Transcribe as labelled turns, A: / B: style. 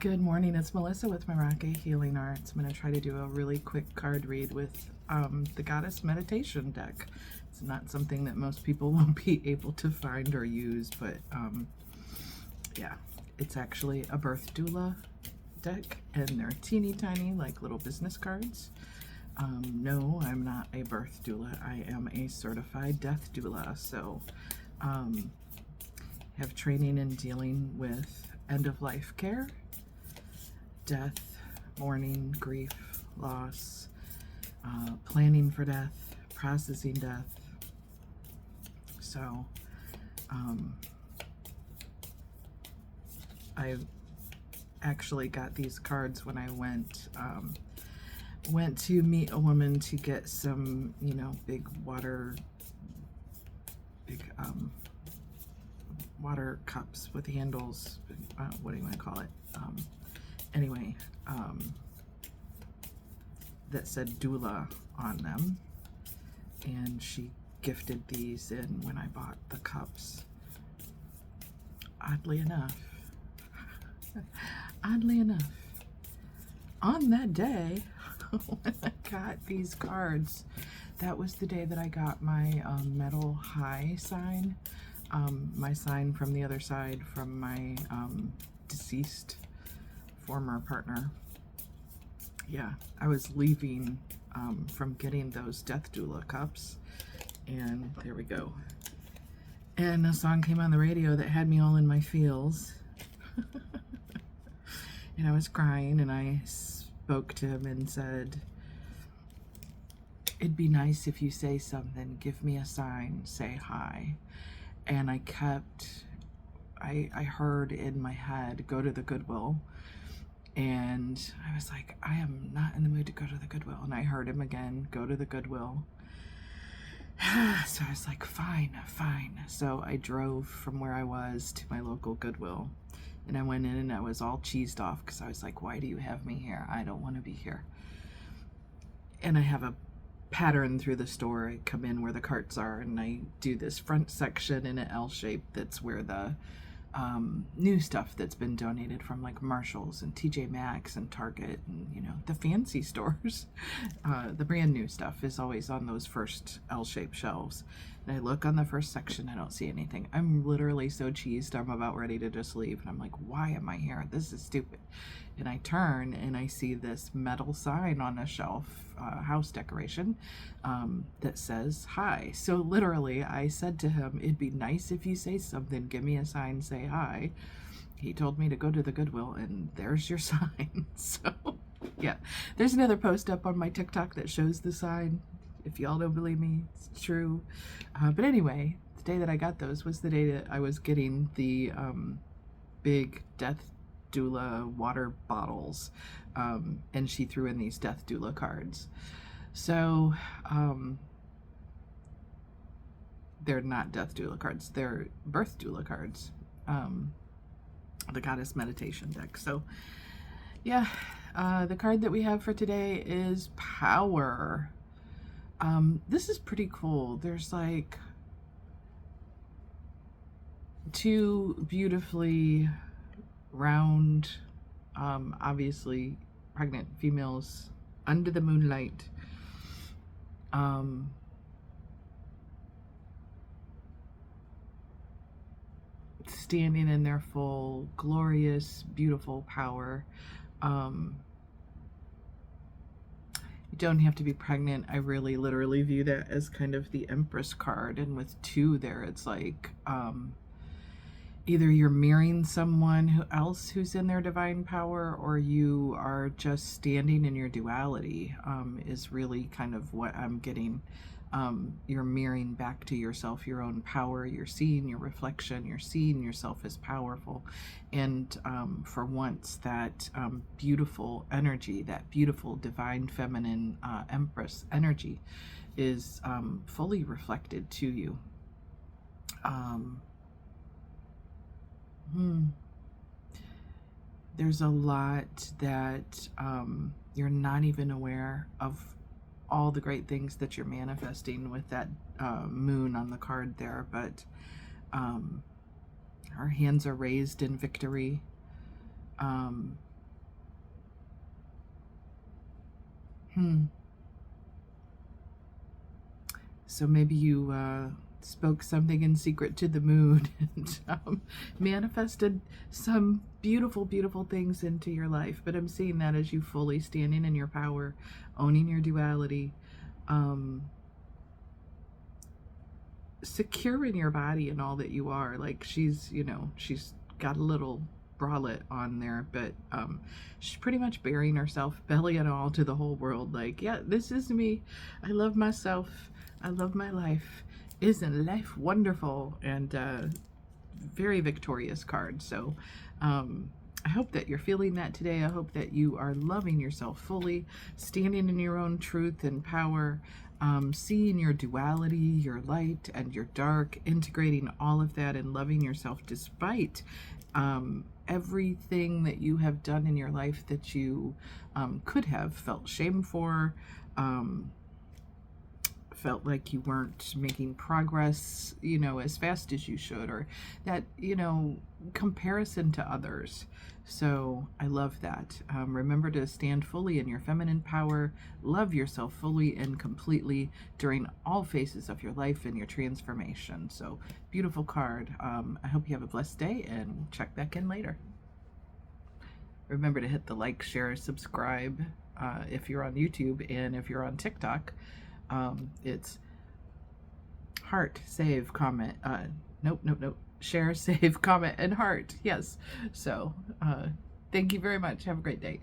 A: Good morning, it's Melissa with Meraki Healing Arts. I'm going to try to do a really quick card read with the Goddess Meditation deck. It's not something that most people will be able to find or use, but yeah, it's actually a birth doula deck, and they're teeny tiny, like little business cards. No, I'm not a birth doula. I am a certified death doula, so have training in dealing with end-of-life care, death, mourning, grief, loss, planning for death, processing death. So I actually got these cards when I went to meet a woman to get some, big water cups with handles. What do you want to call it? Anyway, that said doula on them, and she gifted these in when I bought the cups. Oddly enough, on that day when I got these cards, that was the day that I got my metal high sign, my sign from the other side from my deceased former partner. Yeah, I was leaving from getting those death doula cups, and there we go. And a song came on the radio that had me all in my feels. And I was crying, and I spoke to him and said, "It'd be nice if you say something, give me a sign, say hi." And I heard in my head, go to the Goodwill. And I was like, I am not in the mood to go to the Goodwill. And I heard him again, go to the Goodwill. So I was like, fine. So I drove from where I was to my local Goodwill. And I went in and I was all cheesed off because I was like, why do you have me here? I don't want to be here. And I have a pattern through the store. I come in where the carts are, and I do this front section in an L shape. That's where the new stuff that's been donated from, like Marshall's and TJ Maxx and Target and the fancy stores, the brand new stuff is always on those first L-shaped shelves. And I look on the first section, I don't see anything. I'm literally so cheesed, I'm about ready to just leave, and I'm like, why am I here? This is stupid. And I turn and I see this metal sign on a shelf, house decoration, that says hi. So literally I said to him, it'd be nice if you say something, give me a sign, say hi. He told me to go to the Goodwill, and there's your sign. So yeah, there's another post up on my TikTok that shows the sign. If y'all don't believe me, it's true. But anyway, the day that I got those was the day that I was getting the big death doula water bottles, and she threw in these death doula cards. So they're not death doula cards, they're birth doula cards, the Goddess Meditation deck. So yeah, the card that we have for today is Power. This is pretty cool. There's like two beautifully round, obviously pregnant females under the moonlight, standing in their full glorious beautiful power. You don't have to be pregnant. I really literally view that as kind of the Empress card, and with two there, it's like either you're mirroring someone else who's in their divine power, or you are just standing in your duality, is really kind of what I'm getting. You're mirroring back to yourself your own power. You're seeing your reflection. You're seeing yourself as powerful. And for once, that beautiful energy, that beautiful divine feminine Empress energy is fully reflected to you. There's a lot that you're not even aware of, all the great things that you're manifesting with that moon on the card there, but our hands are raised in victory. So maybe you spoke something in secret to the moon and manifested some beautiful, beautiful things into your life. But I'm seeing that as you fully standing in your power, owning your duality, secure in your body and all that you are. Like she's, you know, she's got a little bralette on there, but she's pretty much bearing herself, belly and all, to the whole world. Like, yeah, this is me. I love myself. I love my life. Isn't life wonderful? And very victorious card. So I hope that you're feeling that today. I hope that you are loving yourself fully, standing in your own truth and power, seeing your duality, your light and your dark, integrating all of that and loving yourself despite everything that you have done in your life that you could have felt shame for, felt like you weren't making progress, you know, as fast as you should, or that, you know, comparison to others. So I love that. Remember to stand fully in your feminine power, love yourself fully and completely during all phases of your life and your transformation. So beautiful card. I hope you have a blessed day and check back in later. Remember to hit the like, share, subscribe if you're on YouTube, and if you're on TikTok, it's heart, save, comment, nope, share, save, comment, and heart. Yes. So thank you very much. Have a great day.